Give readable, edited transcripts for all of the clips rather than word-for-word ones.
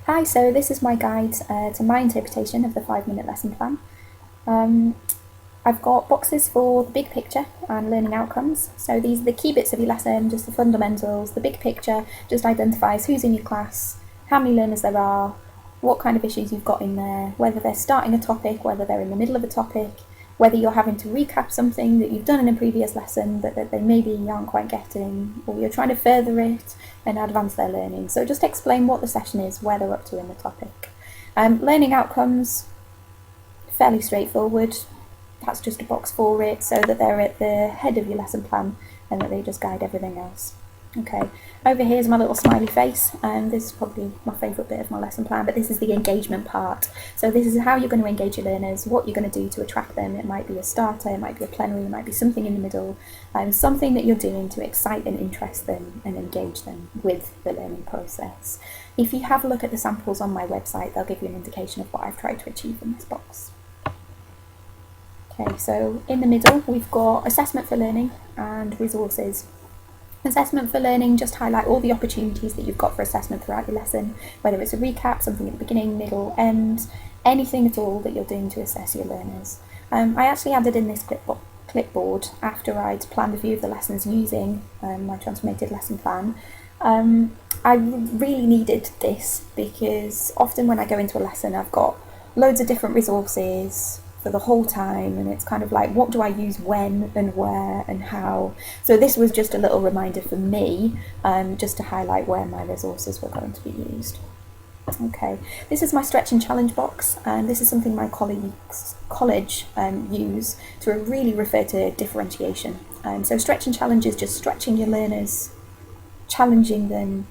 Hi, so this is my guide to my interpretation of the 5 minute lesson plan. I've got boxes for the big picture and learning outcomes. So these are the key bits of your lesson, just the fundamentals. The big picture just identifies who's in your class, how many learners there are, what kind of issues you've got in there, whether they're starting a topic, whether they're in the middle of a topic, whether you're having to recap something that you've done in a previous lesson that they maybe aren't quite getting, or you're trying to further it and advance their learning. So just explain what the session is, where they're up to in the topic. Learning outcomes, fairly straightforward. That's just a box for it so that they're at the head of your lesson plan and that they just guide everything else. Okay, over here is my little smiley face, and this is probably my favourite bit of my lesson plan, but this is the engagement part. So this is how you're going to engage your learners, what you're going to do to attract them. It might be a starter, it might be a plenary, it might be something in the middle, something that you're doing to excite and interest them and engage them with the learning process. If you have a look at the samples on my website, they'll give you an indication of what I've tried to achieve in this box. Okay, so in the middle we've got assessment for learning and resources. Assessment for learning, just highlight all the opportunities that you've got for assessment throughout your lesson, whether it's a recap, something at the beginning, middle, end, anything at all that you're doing to assess your learners. I actually added in this clipboard after I'd planned a few of the lessons using my transformative lesson plan. I really needed this because often when I go into a lesson I've got loads of different resources for the whole time, and it's kind of like, what do I use when and where and how? So this was just a little reminder for me, just to highlight where my resources were going to be used. Okay, this is my stretch and challenge box, and this is something my college use to really refer to differentiation. So stretch and challenge is just stretching your learners, challenging them,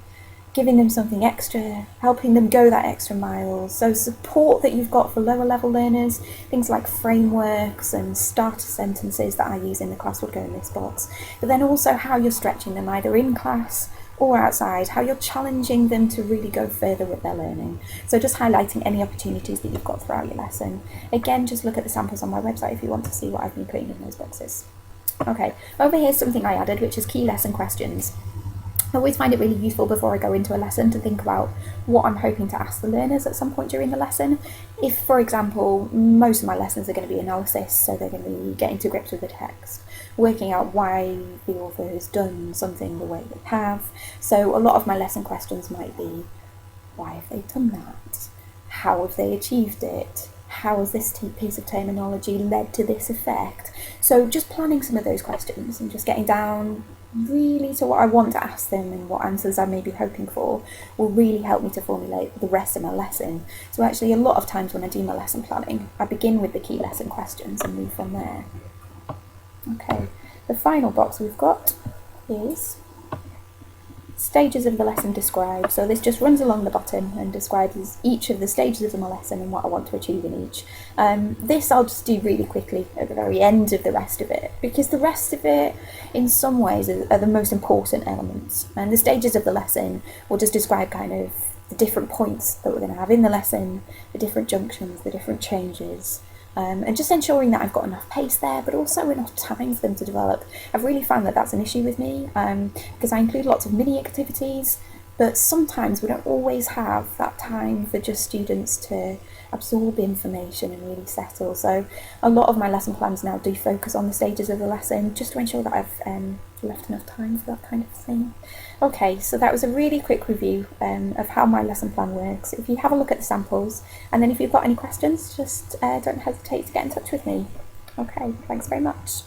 giving them something extra, helping them go that extra mile. So support that you've got for lower level learners, things like frameworks and starter sentences that I use in the class would go in this box. But then also how you're stretching them either in class or outside, how you're challenging them to really go further with their learning. So just highlighting any opportunities that you've got throughout your lesson. Again, just look at the samples on my website if you want to see what I've been putting in those boxes. Okay, over here is something I added, which is key lesson questions. I always find it really useful before I go into a lesson to think about what I'm hoping to ask the learners at some point during the lesson. If, for example, most of my lessons are going to be analysis, so they're going to be getting to grips with the text, working out why the author has done something the way they have. So a lot of my lesson questions might be, why have they done that? How have they achieved it? How has this piece of terminology led to this effect? So just planning some of those questions and just getting down really to what I want to ask them and what answers I may be hoping for will really help me to formulate the rest of my lesson. So actually a lot of times when I do my lesson planning, I begin with the key lesson questions and move from there. Okay, the final box we've got is stages of the lesson described. So this just runs along the bottom and describes each of the stages of my lesson and what I want to achieve in each. This I'll just do really quickly at the very end of the rest of it, because the rest of it in some ways are the most important elements, and the stages of the lesson will just describe kind of the different points that we're going to have in the lesson, the different junctions, the different changes. And just ensuring that I've got enough pace there, but also enough time for them to develop. I've really found that that's an issue with me, because I include lots of mini activities, but sometimes we don't always have that time for just students to absorb information and really settle. So a lot of my lesson plans now do focus on the stages of the lesson, just to ensure that I've left enough time for that kind of thing. Okay, so that was a really quick review of how my lesson plan works. If you have a look at the samples, and then if you've got any questions, just don't hesitate to get in touch with me. Okay, thanks very much.